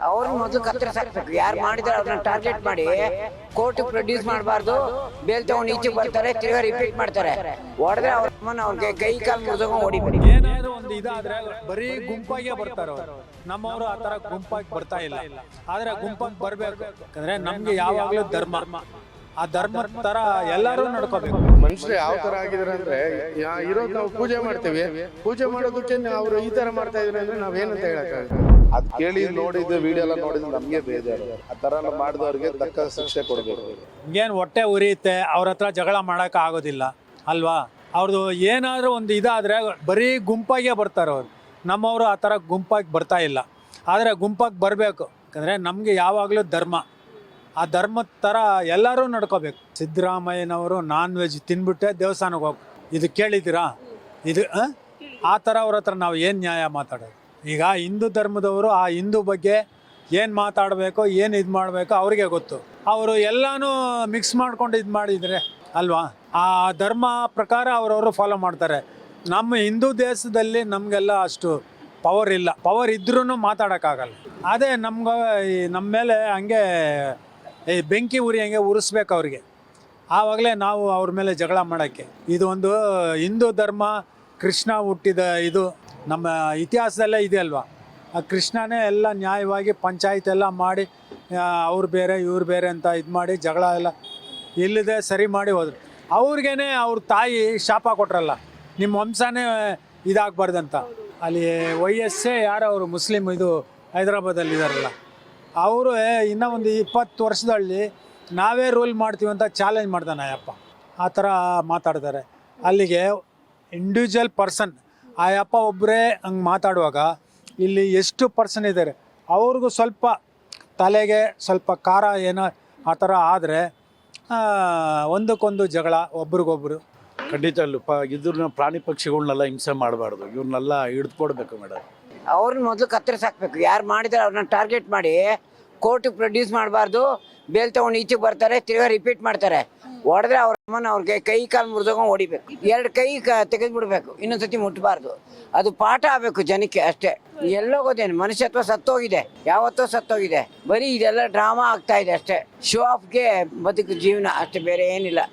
ಅವ್ರನ್ನ ಮೊದಲು ಕತ್ತರಿಸಾಕ್ಬೇಕು. ಯಾರು ಮಾಡಿದ್ರೆ ಅವ್ರನ್ನ ಟಾರ್ಗೆಟ್ ಮಾಡಿ ಕೋರ್ಟ್ ಪ್ರೊಡ್ಯೂಸ್ ಮಾಡಬಾರ್ದು. ಬೇಲ್ ತಗೊಂಡು ಈಚೆಗೆ ಬರ್ತಾರೆ, ತಿರ್ಗಾ ರಿಪೀಟ್ ಮಾಡ್ತಾರೆ. ಹೊಡೆದ್ರೆ ಅವ್ರಿಗೆ ಕೈ ಕಾಲು ಮುರಿದೋಗಿ ಹೊಡಿಬೇಕು. ಏನಾದ್ರು ಒಂದು ಇದಾದ್ರೆ ಬರೀ ಗುಂಪಾಗೆ ಬರ್ತಾರ ಅವರು. ನಮ್ಮವರು ಆ ತರ ಗುಂಪಾಗಿ ಬರ್ತಾ ಇಲ್ಲ. ಆದ್ರೆ ಗುಂಪಾಗಿ ಬರ್ಬೇಕು ಯಾಕಂದ್ರೆ ನಮ್ಗೆ ಯಾವಾಗ್ಲೂ ಧರ್ಮ, ಆ ಧರ್ಮದ ತರ ಎಲ್ಲರೂ ನಡ್ಕೋಬೇಕು. ಮನುಷ್ಯರು ಯಾವ ತರ ಆಗಿದಾರೆ ಅಂದ್ರೆ ಇರೋದು ನಾವು ಪೂಜೆ ಮಾಡ್ತೀವಿ, ಪೂಜೆ ಮಾಡೋದಕ್ಕೆ ಅವ್ರು ಈ ತರ ಮಾಡ್ತಾ ಇದಾರೆ ಅಂದ್ರೆ ನಾವೇನಂತ ಹೇಳಕ್ಕಾಗುತ್ತೆ? ಅದ್ ಕೇಳಿ ನೋಡಿದ್ದು ವಿಡಿಯೋ ಎಲ್ಲ ನೋಡಿದ್ದು ನಮ್ಗೆ ಬೇಜಾರು. ಆ ತರ ಎಲ್ಲ ಮಾಡಿದವ್ರಿಗೆ ತಕ್ಕ ಶಿಕ್ಷೆ ಕೊಡ್ಬೇಕು. ಏನ್ ಹೊಟ್ಟೆ ಉರಿಯುತ್ತೆ, ಅವ್ರ ಹತ್ರ ಜಗಳ ಮಾಡಕ್ ಆಗೋದಿಲ್ಲ ಅಲ್ವಾ? ಅವ್ರದ್ದು ಏನಾದ್ರು ಒಂದು ಇದಾದ್ರೆ ಬರೀ ಗುಂಪಾಗೆ ಬರ್ತಾರೆ ಅವ್ರು. ನಮ್ಮವರು ಆ ಥರ ಗುಂಪಾಗಿ ಬರ್ತಾ ಇಲ್ಲ. ಆದರೆ ಗುಂಪಾಗಿ ಬರಬೇಕು ಯಾಕಂದರೆ ನಮಗೆ ಯಾವಾಗಲೂ ಧರ್ಮ, ಆ ಧರ್ಮದ ಥರ ಎಲ್ಲರೂ ನಡ್ಕೋಬೇಕು. ಸಿದ್ದರಾಮಯ್ಯನವರು ನಾನ್ ವೆಜ್ ತಿನ್ಬಿಟ್ಟೆ ದೇವಸ್ಥಾನಕ್ಕೆ ಹೋಗಿ ಇದು ಕೇಳಿದ್ದೀರಾ? ಇದು ಆ ಥರ ಅವ್ರ ಹತ್ರ ನಾವು ಏನು ನ್ಯಾಯ ಮಾತಾಡೋದು? ಈಗ ಹಿಂದೂ ಧರ್ಮದವರು ಆ ಹಿಂದೂ ಬಗ್ಗೆ ಏನು ಮಾತಾಡಬೇಕು, ಏನು ಇದು ಮಾಡಬೇಕು ಅವ್ರಿಗೆ ಗೊತ್ತು. ಅವರು ಎಲ್ಲನೂ ಮಿಕ್ಸ್ ಮಾಡ್ಕೊಂಡು ಇದು ಮಾಡಿದರೆ ಅಲ್ವಾ? ಆ ಧರ್ಮ ಪ್ರಕಾರ ಅವರವರು ಫಾಲೋ ಮಾಡ್ತಾರೆ. ನಮ್ಮ ಹಿಂದೂ ದೇಶದಲ್ಲಿ ನಮಗೆಲ್ಲ ಅಷ್ಟು ಪವರ್ ಇಲ್ಲ. ಪವರ್ ಇದ್ರೂ ಮಾತಾಡೋಕ್ಕಾಗಲ್ಲ. ಅದೇ ನಮ್ಮ ಮೇಲೆ ಹಂಗೆ ಈ ಬೆಂಕಿ ಉರಿ ಹಂಗೆ ಉರಿಸ್ಬೇಕು ಅವ್ರಿಗೆ. ಆವಾಗಲೇ ನಾವು ಅವ್ರ ಮೇಲೆ ಜಗಳ ಮಾಡೋಕ್ಕೆ. ಇದು ಒಂದು ಹಿಂದೂ ಧರ್ಮ, ಕೃಷ್ಣ ಹುಟ್ಟಿದ ಇದು ನಮ್ಮ ಇತಿಹಾಸದಲ್ಲೇ ಇದೆ ಅಲ್ವಾ? ಆ ಕೃಷ್ಣನೇ ಎಲ್ಲ ನ್ಯಾಯವಾಗಿ ಪಂಚಾಯತ್ ಎಲ್ಲ ಮಾಡಿ ಅವ್ರು ಬೇರೆ ಇವ್ರು ಬೇರೆ ಅಂತ ಇದು ಮಾಡಿ ಜಗಳ ಎಲ್ಲ ಇಲ್ಲದೆ ಸರಿ ಮಾಡಿ ಹೋದ್ರು. ಅವ್ರಿಗೇನೆ ಅವ್ರ ತಾಯಿ ಶಾಪ ಕೊಟ್ರಲ್ಲ, ನಿಮ್ಮ ವಂಶನೇ ಇದಾಗಬಾರ್ದಂತ. ಅಲ್ಲಿ YS ಯಾರೋ ಅವರು ಮುಸ್ಲಿಮ್ ಇದು ಹೈದ್ರಾಬಾದಲ್ಲಿ ಇದ್ದಾರಲ್ಲ, ಅವರು ಇನ್ನೂ ಒಂದು 20 ವರ್ಷದಲ್ಲಿ ನಾವೇ ರೂಲ್ ಮಾಡ್ತೀವಿ ಅಂತ ಚಾಲೆಂಜ್ ಮಾಡ್ತಾನೆ ಅಯ್ಯಪ್ಪ. ಆ ಥರ ಮಾತಾಡ್ತಾರೆ. ಅಲ್ಲಿಗೆ ಇಂಡಿವಿಜುವಲ್ ಪರ್ಸನ್ ಆ ಅಪ್ಪ ಒಬ್ಬರೇ ಹಂಗೆ ಮಾತಾಡುವಾಗ ಇಲ್ಲಿ ಎಷ್ಟು ಪರ್ಸನ್ ಇದ್ದಾರೆ, ಅವ್ರಿಗೂ ಸ್ವಲ್ಪ ತಲೆಗೆ ಸ್ವಲ್ಪ ಖಾರ ಏನೋ ಆ ಥರ ಆದರೆ ಒಂದಕ್ಕೊಂದು ಜಗಳ, ಒಬ್ರಿಗೊಬ್ರು. ಖಂಡಿತ ಇದ್ರ ಪ್ರಾಣಿ ಪಕ್ಷಿಗಳನ್ನೆಲ್ಲ ಹಿಂಸೆ ಮಾಡಬಾರ್ದು, ಇವ್ರನ್ನೆಲ್ಲ ಹಿಡಿದುಕೊಡ್ಬೇಕು ಮೇಡಮ್. ಅವ್ರನ್ನ ಮೊದಲು ಕತ್ತರಿಸಾಕ್ಬೇಕು. ಯಾರು ಮಾಡಿದ್ರೆ ಅವ್ರನ್ನ ಟಾರ್ಗೆಟ್ ಮಾಡಿ ಕೋರ್ಟಿಗೆ ಪ್ರೊಡ್ಯೂಸ್ ಮಾಡಬಾರ್ದು. ಬೇಲ್ ತಗೊಂಡು ಈಚೆಗೆ ಬರ್ತಾರೆ, ತಿರ್ಗಾ ರಿಪೀಟ್ ಮಾಡ್ತಾರೆ. ಹೊಡೆದ್ರೆ ಅವ್ರಿಗೆ ಕೈ ಕಾಲು ಮುರಿದೋಗಿ ಹೊಡಿಬೇಕು. 2 ಕೈ ತೆಗೆದುಬಿಡ್ಬೇಕು, ಇನ್ನೊಂದ್ಸತಿ ಮುಟ್ಟಬಾರ್ದು. ಅದು ಪಾಠ ಆಗಬೇಕು ಜನಕ್ಕೆ ಅಷ್ಟೇ. ಎಲ್ಲೋಗೋದೇನು ಮನುಷ್ಯತ್ವ ಸತ್ತೋಗಿದೆ, ಯಾವತ್ತೋ ಸತ್ತೋಗಿದೆ. ಬರೀ ಇದೆಲ್ಲ ಡ್ರಾಮಾ ಆಗ್ತಾ ಇದೆ ಅಷ್ಟೇ. ಶೋ ಆಫ್ಗೆ ಬದುಕು ಜೀವನ ಅಷ್ಟೇ, ಬೇರೆ ಏನಿಲ್ಲ.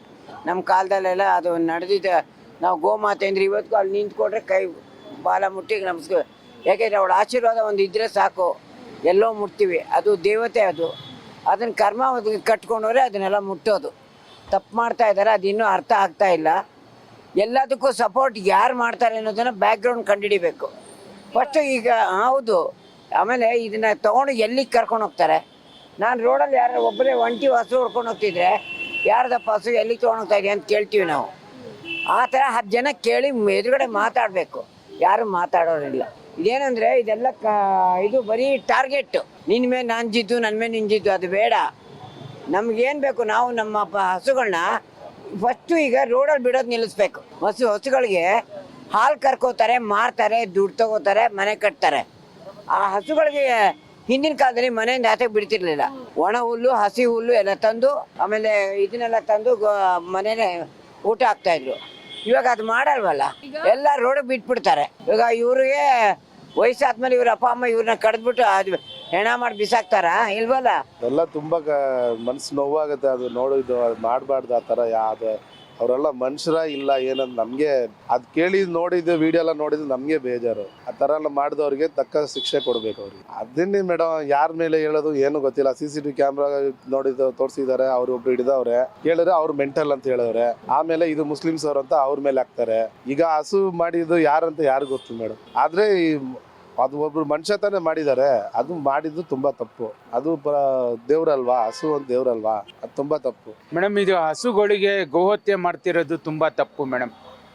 ನಮ್ಮ ಕಾಲದಲ್ಲೆಲ್ಲ ಅದು ನಡೆದಿದ್ದ. ನಾವು ಗೋಮಾತೆ ಅಂದ್ರೆ ಇವತ್ತಿಗೂ ಅಲ್ಲಿ ನಿಂತ್ಕೊಂಡ್ರೆ ಕೈ ಬಾಲ ಮುಟ್ಟಿ ನಮಸ್ಕಾರ. ಯಾಕೆಂದರೆ ಅವಳ ಆಶೀರ್ವಾದ ಒಂದು ಇದ್ದರೆ ಸಾಕು, ಎಲ್ಲೋ ಮುಟ್ತೀವಿ. ಅದು ದೇವತೆ, ಅದನ್ನು ಕರ್ಮ ಕಟ್ಕೊಂಡವ್ರೆ ಅದನ್ನೆಲ್ಲ ಮುಟ್ಟೋದು. ತಪ್ಪು ಮಾಡ್ತಾ ಇದ್ದಾರೆ, ಅದು ಇನ್ನೂ ಅರ್ಥ ಆಗ್ತಾ ಇಲ್ಲ. ಎಲ್ಲದಕ್ಕೂ ಸಪೋರ್ಟ್ ಯಾರು ಮಾಡ್ತಾರೆ ಅನ್ನೋದನ್ನು ಬ್ಯಾಕ್ಗ್ರೌಂಡ್ ಕಂಡುಹಿಡಿಬೇಕು ಫಸ್ಟು. ಈಗ ಹೌದು, ಆಮೇಲೆ ಇದನ್ನು ತೊಗೊಂಡು ಎಲ್ಲಿಗೆ ಕರ್ಕೊಂಡು ಹೋಗ್ತಾರೆ? ನಾನು ರೋಡಲ್ಲಿ ಯಾರು ಒಬ್ಬರೇ ಒಂಟಿ ಹಸು ಹೊಡ್ಕೊಂಡು ಹೋಗ್ತಿದ್ರೆ ಯಾರ್ದಪ್ಪ ಹಸು ಎಲ್ಲಿಗೆ ತೊಗೊಂಡು ಹೋಗ್ತಾ ಇದೆಯಾ ಅಂತ ಕೇಳ್ತೀವಿ ನಾವು. ಆ ಥರ 10 ಜನ ಕೇಳಿ ಎದುರುಗಡೆ ಮಾತಾಡಬೇಕು. ಯಾರು ಮಾತಾಡೋರಿಲ್ಲ. ಇದೇನಂದರೆ ಇದೆಲ್ಲ ಇದು ಬರೀ ಟಾರ್ಗೆಟ್ಟು. ನಿನ್ನ ಮೇಲೆ ನಾನು ಜಿದ್ದು, ನನ್ನ ಮೇಲೆ ನಿನ್ನ ಜಿದ್ದು, ಅದು ಬೇಡ. ನಮಗೇನು ಬೇಕು, ನಾವು ನಮ್ಮ ಹಸುಗಳನ್ನ ಫಸ್ಟು ಈಗ ರೋಡಲ್ಲಿ ಬಿಡೋದು ನಿಲ್ಲಿಸ್ಬೇಕು. ಹಸುಗಳಿಗೆ ಹಾಲು ಕರ್ಕೋತಾರೆ, ಮಾರ್ತಾರೆ, ದುಡ್ಡು ತಗೋತಾರೆ, ಮನೆ ಕಟ್ತಾರೆ. ಆ ಹಸುಗಳಿಗೆ ಹಿಂದಿನ ಕಾಲದಲ್ಲಿ ಮನೆಯಿಂದ ಆಚೆಗೆ ಬಿಡ್ತಿರ್ಲಿಲ್ಲ. ಒಣ ಹುಲ್ಲು, ಹಸಿ ಹುಲ್ಲು ಎಲ್ಲ ತಂದು, ಆಮೇಲೆ ಇದನ್ನೆಲ್ಲ ತಂದು ಮನೇನೆ ಊಟ ಹಾಕ್ತಾಯಿದ್ರು. ಇವಾಗ ಅದು ಮಾಡಲ್ವಲ್ಲ, ಎಲ್ಲ ರೋಡಿಗೆ ಬಿಟ್ಬಿಡ್ತಾರೆ. ಇವಾಗ ಇವ್ರಿಗೆ ವಯಸ್ಸಾದ್ಮೇಲೆ ಇವ್ರ ಅಪ್ಪ ಅಮ್ಮ ಇವ್ರನ್ನ ಕಡ್ದ್ಬಿಟ್ಟು ಅದು ಹೆಣ ಮಾಡಿ ಬಿಸಾಕ್ತಾರ ಇಲ್ವಲ್ಲ? ಎಲ್ಲ ತುಂಬಾ ಮನ್ಸು ನೋವಾಗುತ್ತೆ ಅದು ನೋಡಿದ್ದು. ಅದು ಮಾಡಬಾರ್ದು ಆ ಥರ. ಅವರೆಲ್ಲ ಮನುಷ್ಯರ ಇಲ್ಲ ಏನಂತ ನಮಗೆ ಅದು ಕೇಳಿ ನೋಡಿದ್ದು ವಿಡಿಯೋ ಎಲ್ಲ ನೋಡಿದ್ದು ನಮಗೆ ಬೇಜಾರು. ಆ ಥರ ಎಲ್ಲ ಮಾಡಿದವ್ರಿಗೆ ತಕ್ಕ ಶಿಕ್ಷೆ ಕೊಡಬೇಕು ಅವ್ರಿಗೆ. ಅದನ್ನೇ ಮೇಡಮ್ ಯಾರ ಮೇಲೆ ಹೇಳೋದು ಏನು ಗೊತ್ತಿಲ್ಲ. CCTV ಕ್ಯಾಮ್ರಾ ನೋಡಿದ್ದು ತೋರಿಸಿದ್ದಾರೆ, ಅವ್ರು ಒಬ್ರು ಹಿಡಿದವ್ರೆ, ಹೇಳಿದ್ರೆ ಅವ್ರು ಮೆಂಟಲ್ ಅಂತ ಹೇಳಿದವ್ರೆ. ಆಮೇಲೆ ಇದು ಮುಸ್ಲಿಮ್ಸ್ ಅವ್ರು ಅಂತ ಅವ್ರ ಮೇಲೆ ಹಾಕ್ತಾರೆ. ಈಗ ಹಸು ಮಾಡಿದ್ದು ಯಾರಂತ ಯಾರು ಗೊತ್ತು ಮೇಡಮ್. ಆದರೆ ಅದು ಒಬ್ರು ಮನುಷ್ಯ ತಾನೇ ಮಾಡಿದ್ದಾರೆ, ಅದು ಮಾಡಿದ್ದು ತುಂಬಾ ತಪ್ಪು. ಅದು ದೇವ್ರಲ್ವಾ, ಹಸು ಒಂದು ದೇವ್ರಲ್ವಾ, ಅದು ತುಂಬಾ ತಪ್ಪು ಮೇಡಮ್. ಇದು ಹಸುಗಳಿಗೆ ಗೋಹತ್ಯೆ ಮಾಡ್ತಿರೋದು ತುಂಬಾ ತಪ್ಪು ಮೇಡಮ್.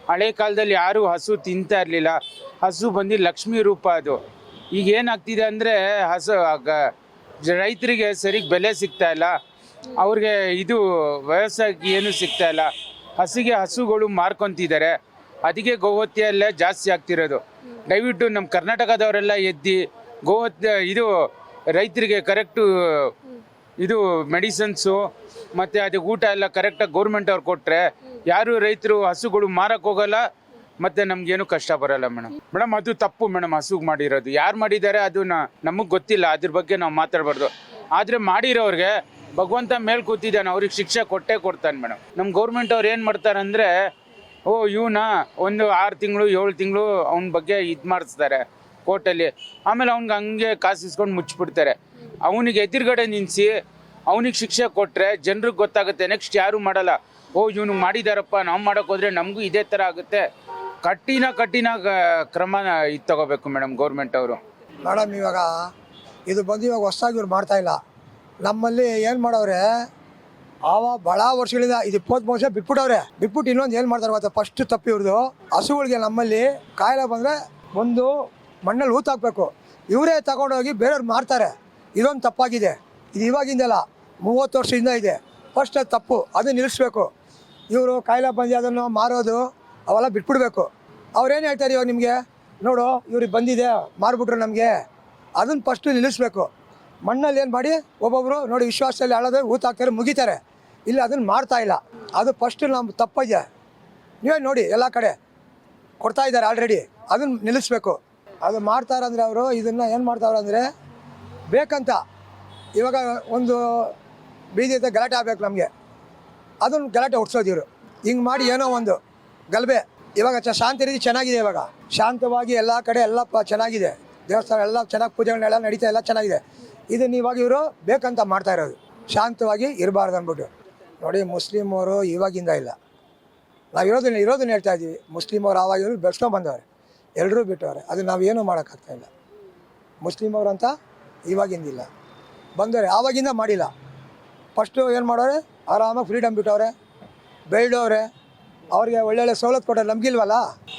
ಹಳೆ ಕಾಲದಲ್ಲಿ ಯಾರು ಹಸು ತಿಂತಾ ಇರಲಿಲ್ಲ. ಹಸು ಬಂದು ಲಕ್ಷ್ಮೀ ರೂಪ. ಅದು ಈಗ ಏನಾಗ್ತಿದೆ ಅಂದರೆ ಹಸು ರೈತರಿಗೆ ಸರಿಗೆ ಬೆಲೆ ಸಿಗ್ತಾ ಇಲ್ಲ, ಅವ್ರಿಗೆ ಇದು ವ್ಯವಸಾಯಕ್ಕೆ ಏನು ಸಿಗ್ತಾ ಇಲ್ಲ. ಹಸುಗಳು ಮಾರ್ಕೊತಿದ್ದಾರೆ, ಅದಕ್ಕೆ ಗೋಹತ್ಯೆಯಲ್ಲೇ ಜಾಸ್ತಿ ಆಗ್ತಿರೋದು. ದಯವಿಟ್ಟು ನಮ್ಮ ಕರ್ನಾಟಕದವರೆಲ್ಲ ಎದ್ದು ಗೋಹತ್ಯೆ ಇದು ರೈತರಿಗೆ ಕರೆಕ್ಟು ಇದು ಮೆಡಿಸನ್ಸು ಮತ್ತು ಅದಕ್ಕೆ ಊಟ ಎಲ್ಲ ಕರೆಕ್ಟಾಗಿ ಗೌರ್ಮೆಂಟ್ ಅವ್ರು ಕೊಟ್ಟರೆ ಯಾರು ರೈತರು ಹಸುಗಳು ಮಾರಕ್ಕೆ ಹೋಗಲ್ಲ, ಮತ್ತೆ ನಮ್ಗೇನು ಕಷ್ಟ ಬರಲ್ಲ ಮೇಡಮ್ ಅದು ತಪ್ಪು ಮೇಡಮ್. ಹಸುಗ್ ಮಾಡಿರೋದು ಯಾರು ಮಾಡಿದ್ದಾರೆ ಅದು ನಮಗೆ ಗೊತ್ತಿಲ್ಲ, ಅದ್ರ ಬಗ್ಗೆ ನಾವು ಮಾತಾಡಬಾರ್ದು. ಆದರೆ ಮಾಡಿರೋರಿಗೆ ಭಗವಂತ ಮೇಲ್ ಕೂತಿದ್ದಾನೆ, ಅವ್ರಿಗೆ ಶಿಕ್ಷೆ ಕೊಟ್ಟೇ ಕೊಡ್ತಾನೆ ಮೇಡಮ್. ನಮ್ಮ ಗೌರ್ಮೆಂಟ್ ಅವ್ರು ಏನು ಮಾಡ್ತಾರೆ ಅಂದರೆ, ಓ ಇವನ ಒಂದು 6 ತಿಂಗಳು 7 ತಿಂಗಳು ಅವನ ಬಗ್ಗೆ ಇದು ಮಾಡಿಸ್ತಾರೆ ಕೋರ್ಟಲ್ಲಿ, ಆಮೇಲೆ ಅವ್ನಿಗೆ ಹಂಗೆ ಕಾಸು ಇಸ್ಕೊಂಡು ಮುಚ್ಚಿಬಿಡ್ತಾರೆ. ಅವನಿಗೆ ಎದುರುಗಡೆ ನಿಲ್ಲಿಸಿ ಅವನಿಗೆ ಶಿಕ್ಷೆ ಕೊಟ್ಟರೆ ಜನರಿಗೆ ಗೊತ್ತಾಗುತ್ತೆ, ನೆಕ್ಸ್ಟ್ ಯಾರೂ ಮಾಡಲ್ಲ. ಓ ಇವನು ಮಾಡಿದಾರಪ್ಪ, ನಾವು ಮಾಡೋಕೆ ಹೋದರೆ ನಮಗೂ ಇದೇ ಥರ ಆಗುತ್ತೆ. ಕಠಿಣ ಕ್ರಮ ಇದು ತಗೋಬೇಕು ಮೇಡಮ್ ಗೌರ್ಮೆಂಟ್ ಅವರು. ಮೇಡಮ್ ಇವಾಗ ಇದು ಬಂದು ಇವಾಗ ಹೊಸದಾಗಿ ಇವ್ರು ಮಾಡ್ತಾ ಇಲ್ಲ. ನಮ್ಮಲ್ಲಿ ಏನು ಮಾಡವ್ರೆ, ಭಾಳ ವರ್ಷಗಳಿಂದ ಇದು 20 ವರ್ಷ ಬಿಟ್ಬಿಟ್ಟು ಇನ್ನೊಂದು ಏನು ಮಾಡ್ತಾರೆ ಗೊತ್ತಾ, ಫಸ್ಟ್ ತಪ್ಪು ಇವ್ರದ್ದು. ಹಸುಗಳಿಗೆ ನಮ್ಮಲ್ಲಿ ಕಾಯಿಲೆ ಬಂದರೆ ಒಂದು ಮಣ್ಣಲ್ಲಿ ಹಾಕಬೇಕು, ಇವರೇ ತಗೊಂಡೋಗಿ ಬೇರೆಯವ್ರು ಮಾರ್ತಾರೆ. ಇದೊಂದು ತಪ್ಪಾಗಿದೆ. ಇದು ಇವಾಗಿಂದಲ್ಲ, 30 ವರ್ಷದಿಂದ ಇದೆ. ಫಸ್ಟ್ ಅದು ತಪ್ಪು, ಅದು ನಿಲ್ಲಿಸ್ಬೇಕು. ಇವರು ಕಾಯಿಲೆ ಬಂದು ಅದನ್ನು ಮಾರೋದು ಅವೆಲ್ಲ ಬಿಟ್ಬಿಡ್ಬೇಕು. ಅವ್ರೇನು ಹೇಳ್ತಾರೆ ಇವಾಗ ನಿಮಗೆ, ನೋಡು ಇವ್ರಿಗೆ ಬಂದಿದೆ ಮಾರ್ಬಿಟ್ರು ನಮಗೆ, ಅದನ್ನು ಫಸ್ಟು ನಿಲ್ಲಿಸ್ಬೇಕು. ಮಣ್ಣಲ್ಲಿ ಏನು ಮಾಡಿ ಒಬ್ಬೊಬ್ಬರು ನೋಡಿ ವಿಶ್ವಾಸದಲ್ಲಿ ಅಳೋದು ಹಾಕ್ತಾರೆ, ಮುಗಿತಾರೆ. ಇಲ್ಲಿ ಅದನ್ನು ಮಾಡ್ತಾ ಇಲ್ಲ, ಅದು ಫಸ್ಟು ನಮ್ಮ ತಪ್ಪಿದೆ. ನೀವೇ ನೋಡಿ ಎಲ್ಲ ಕಡೆ ಕೊಡ್ತಾ ಇದ್ದಾರೆ ಆಲ್ರೆಡಿ, ಅದನ್ನು ನಿಲ್ಲಿಸ್ಬೇಕು. ಅದು ಮಾಡ್ತಾರಂದರೆ ಅವರು ಇದನ್ನು ಏನು ಮಾಡ್ತಾವ್ರೆ ಅಂದರೆ ಬೇಕಂತ ಇವಾಗ ಒಂದು ಬೀದಿ ಗಲಾಟೆ ಆಗಬೇಕು ನಮಗೆ, ಅದನ್ನು ಗಲಾಟೆ ಹುಡ್ಸೋದು ಇವರು ಹಿಂಗೆ ಮಾಡಿ ಏನೋ ಒಂದು ಗಲಭೆ. ಇವಾಗ ಶಾಂತಿ ರೀತಿ ಚೆನ್ನಾಗಿದೆ, ಇವಾಗ ಶಾಂತವಾಗಿ ಎಲ್ಲ ಕಡೆ ಎಲ್ಲ ಚೆನ್ನಾಗಿದೆ, ದೇವಸ್ಥಾನ ಎಲ್ಲ ಚೆನ್ನಾಗಿ ಪೂಜೆಗಳನ್ನೆಲ್ಲ ನಡೀತಾ ಎಲ್ಲ ಚೆನ್ನಾಗಿದೆ. ಇದನ್ನು ಇವಾಗ ಇವರು ಬೇಕಂತ ಮಾಡ್ತಾ ಇರೋದು, ಶಾಂತವಾಗಿ ಇರಬಾರ್ದು ಅಂದ್ಬಿಟ್ಟು. ನೋಡಿ ಮುಸ್ಲಿಮ್ ಅವರು ಇವಾಗಿಂದ ಇಲ್ಲ, ನಾವು ಇರೋದನ್ನ ಹೇಳ್ತಾ ಇದ್ದೀವಿ. ಮುಸ್ಲಿಮ್ ಅವರು ಆವಾಗ ಇವರು ಬೆಳೆಸ್ಕೊಂಡು ಬಂದವ್ರೆ, ಎಲ್ಲರೂ ಬಿಟ್ಟವ್ರೆ, ಅದು ನಾವೇನು ಮಾಡೋಕ್ಕಾಗ್ತಾಯಿಲ್ಲ. ಮುಸ್ಲಿಮ್ ಅವರಂತ ಇವಾಗಿಂದಿಲ್ಲ, ಬಂದವ್ರೆ ಆವಾಗಿಂದ ಮಾಡಿಲ್ಲ. ಫಸ್ಟು ಏನು ಮಾಡೋರೆ, ಆರಾಮಾಗಿ ಫ್ರೀಡಮ್ ಬಿಟ್ಟವ್ರೆ, ಬೆಳೆದವ್ರೆ, ಅವ್ರಿಗೆ ಒಳ್ಳೊಳ್ಳೆ ಸವಲತ್ತು ಕೊಟ್ಟರೆ ನಮಗಿಲ್ವಲ್ಲ.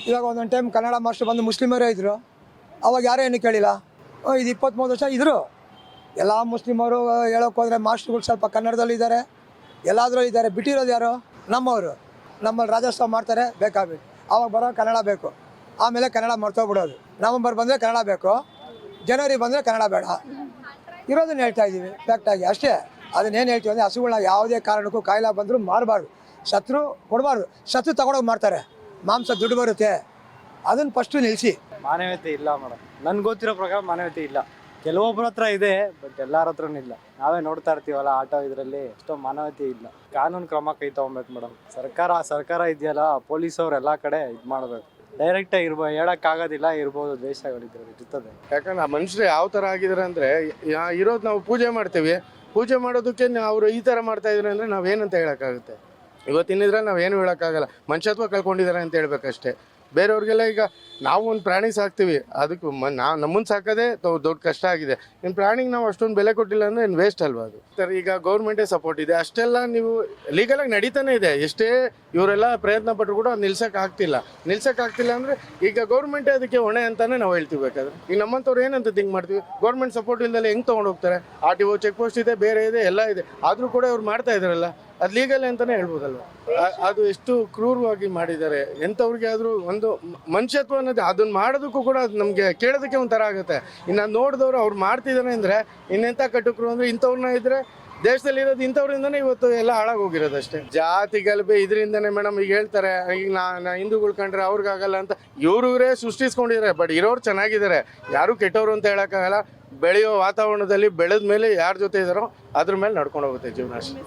ಇವಾಗ ಒಂದೊಂದು ಟೈಮ್ ಕನ್ನಡ ಮಾಸ್ಟರ್ ಬಂದು ಮುಸ್ಲಿಮರೇ ಇದ್ದರು, ಅವಾಗ ಯಾರೂ ಏನು ಕೇಳಿಲ್ಲ. ಇದು 23 ವರ್ಷ ಇದ್ದರು. ಎಲ್ಲ ಮುಸ್ಲಿಮರು ಹೇಳೋಕೆ ಹೋದರೆ ಮಾಸ್ಟ್ರುಗಳು ಸ್ವಲ್ಪ ಕನ್ನಡದಲ್ಲಿದ್ದಾರೆ, ಎಲ್ಲಾದರೂ ಇದ್ದಾರೆ. ಬಿಟ್ಟಿರೋದು ಯಾರು, ನಮ್ಮವರು. ನಮ್ಮಲ್ಲಿ ರಾಜ್ಯೋತ್ಸವ ಮಾಡ್ತಾರೆ ಬೇಕಾಗ್ಬೇಕು, ಆವಾಗ ಬರೋ ಕನ್ನಡ ಬೇಕು, ಆಮೇಲೆ ಕನ್ನಡ ಮರ್ತೋಗ್ಬಿಡೋದು. ನವಂಬರ್ ಬಂದರೆ ಕನ್ನಡ ಬೇಕು, ಜನವರಿ ಬಂದರೆ ಕನ್ನಡ ಬೇಡ. ಇರೋದನ್ನ ಹೇಳ್ತಾ ಇದ್ದೀವಿ ಫ್ಯಾಕ್ಟಾಗಿ ಅಷ್ಟೇ. ಅದನ್ನೇನು ಹೇಳ್ತೀವಿ ಅಂದರೆ, ಹಸುಗಳನ್ನ ಯಾವುದೇ ಕಾರಣಕ್ಕೂ ಕಾಯಿಲೆ ಬಂದರೂ ಮಾರಬಾರ್ದು, ಸತ್ರು ಕೊಡಬಾರ್ದು. ಸತ್ರು ತಗೊಂಡೋಗಿ ಮಾಡ್ತಾರೆ, ಮಾಂಸ ದುಡ್ಡು ಬರುತ್ತೆ, ಅದನ್ನು ಫಸ್ಟು ನಿಲ್ಲಿಸಿ. ಮಾನವೀಯತೆ ಇಲ್ಲ ಮೇಡಮ್, ನನ್ಗೆ ಗೊತ್ತಿರೋ ಪ್ರಕಾರ ಮಾನವೀಯತೆ ಇಲ್ಲ. ಕೆಲವೊಬ್ಬರ ಹತ್ರ ಇದೆ, ಬಟ್ ಎಲ್ಲರ ಹತ್ರನೂ ಇಲ್ಲ. ನಾವೇ ನೋಡ್ತಾ ಇರ್ತೀವಲ್ಲ ಆಟೋ ಇದರಲ್ಲಿ, ಎಷ್ಟೋ ಮಾನವೀಯತೆ ಇಲ್ಲ. ಕಾನೂನು ಕ್ರಮ ಕೈ ತೊಗೊಬೇಕು ಮೇಡಮ್. ಸರ್ಕಾರ ಇದೆಯಲ್ಲ, ಪೊಲೀಸವ್ರು ಎಲ್ಲ ಕಡೆ ಇದು ಮಾಡಬೇಕು. ಡೈರೆಕ್ಟಾಗಿ ಹೇಳೋಕ್ಕಾಗೋದಿಲ್ಲ, ಇರ್ಬೋದು, ಇರ್ತದೆ. ಯಾಕಂದ್ರೆ ಆ ಮನುಷ್ಯರು ಯಾವ ಥರ ಆಗಿದ್ದಾರೆ ಅಂದರೆ, ಇರೋದು ನಾವು ಪೂಜೆ ಮಾಡ್ತೀವಿ, ಪೂಜೆ ಮಾಡೋದಕ್ಕೆ ಅವರು ಈ ಥರ ಮಾಡ್ತಾ ಇದ್ದಾರೆ ಅಂದರೆ ನಾವೇನಂತ ಹೇಳೋಕ್ಕಾಗುತ್ತೆ. ಇವತ್ತಿನಿದ್ರಲ್ಲಿ ನಾವೇನು ಹೇಳೋಕ್ಕಾಗಲ್ಲ, ಮನುಷ್ಯತ್ವ ಕಳ್ಕೊಂಡಿದ್ದಾರೆ ಅಂತ ಹೇಳ್ಬೇಕಷ್ಟೇ. ಬೇರೆಯವ್ರಿಗೆಲ್ಲ ಈಗ ನಾವು ಒಂದು ಪ್ರಾಣಿ ಸಾಕ್ತೀವಿ, ಅದಕ್ಕೆ ನಮ್ಮನ್ನು ಸಾಕೋದೇ ದೊಡ್ಡ ಕಷ್ಟ ಆಗಿದೆ. ಇನ್ನು ಪ್ರಾಣಿಗೆ ನಾವು ಅಷ್ಟೊಂದು ಬೆಲೆ ಕೊಟ್ಟಿಲ್ಲ ಅಂದರೆ ಇನ್ನು ವೇಸ್ಟ್ ಅಲ್ವಾ ಅದು. ಸರ್ ಈಗ ಗೌರ್ಮೆಂಟೇ ಸಪೋರ್ಟ್ ಇದೆ, ಅಷ್ಟೆಲ್ಲ ನೀವು ಲೀಗಲಾಗಿ ನಡೀತಾನೆ ಇದೆ. ಎಷ್ಟೇ ಇವರೆಲ್ಲ ಪ್ರಯತ್ನ ಪಟ್ಟರು ಕೂಡ ನಿಲ್ಸೋಕ್ಕಾಗ್ತಿಲ್ಲ ಅಂದರೆ ಈಗ ಗೌರ್ಮೆಂಟೇ ಅದಕ್ಕೆ ಹೊಣೆ ಅಂತಲೇ ನಾವು ಹೇಳ್ತೀವಿ. ಬೇಕಾದ್ರೆ ಈಗ ನಮ್ಮಂಥವ್ರು ಏನಂತ ಥಿಂಕ್ ಮಾಡ್ತೀವಿ, ಗೌರ್ಮೆಂಟ್ ಸಪೋರ್ಟ್ ಇಲ್ಲದೆ ಹೆಂಗೆ ತೊಗೊಂಡು ಹೋಗ್ತಾರೆ. RTO ಚೆಕ್ ಪೋಸ್ಟ್ ಇದೆ, ಬೇರೆ ಇದೆ, ಎಲ್ಲ ಇದೆ, ಆದರೂ ಕೂಡ ಅವ್ರು ಮಾಡ್ತಾ ಇದ್ದಾರಲ್ಲ, ಅದು ಲೀಗಲ್ ಅಂತಲೇ ಹೇಳ್ಬೋದಲ್ವ. ಅದು ಎಷ್ಟು ಕ್ರೂರವಾಗಿ ಮಾಡಿದ್ದಾರೆ. ಎಂಥವ್ರಿಗೆ ಆದರೂ ಒಂದು ಮನುಷ್ಯತ್ವ ಅನ್ನೋದು, ಅದನ್ನು ಮಾಡೋದಕ್ಕೂ ಕೂಡ ಅದು ನಮಗೆ ಕೇಳೋದಕ್ಕೆ ಒಂಥರ ಆಗುತ್ತೆ. ಇನ್ನು ನೋಡಿದವರು ಅವ್ರು ಮಾಡ್ತಿದ್ದಾರೆ ಅಂದರೆ ಇನ್ನೆಂಥ ಕಟುಕರು ಅಂದರೆ ಇಂಥವ್ರನ್ನ ಇದ್ದರೆ ದೇಶದಲ್ಲಿ ಇರೋದು ಇಂಥವ್ರಿಂದನೇ ಇವತ್ತು ಎಲ್ಲ ಹಾಳಾಗೋಗಿರೋದು ಅಷ್ಟೇ. ಜಾತಿ ಗಲಭೆ ಇದರಿಂದನೇ ಮೇಡಮ್. ಈಗ ಹೇಳ್ತಾರೆ, ಈಗ ನಾ ಹಿಂದೂಗಳು ಕಂಡ್ರೆ ಅವ್ರಿಗಾಗಲ್ಲ ಅಂತ ಇವರೇ ಸೃಷ್ಟಿಸ್ಕೊಂಡಿದ್ದಾರೆ. ಬಟ್ ಇರೋರು ಚೆನ್ನಾಗಿದ್ದಾರೆ, ಯಾರೂ ಕೆಟ್ಟವರು ಅಂತ ಹೇಳೋಕ್ಕಾಗಲ್ಲ. ಬೆಳೆಯೋ ವಾತಾವರಣದಲ್ಲಿ ಬೆಳೆದ ಮೇಲೆ ಯಾರ ಜೊತೆ ಇದ್ದಾರೋ ಅದ್ರ ಮೇಲೆ ನಡ್ಕೊಂಡು ಹೋಗುತ್ತೆ ಜೀವನ ಅಷ್ಟೇ.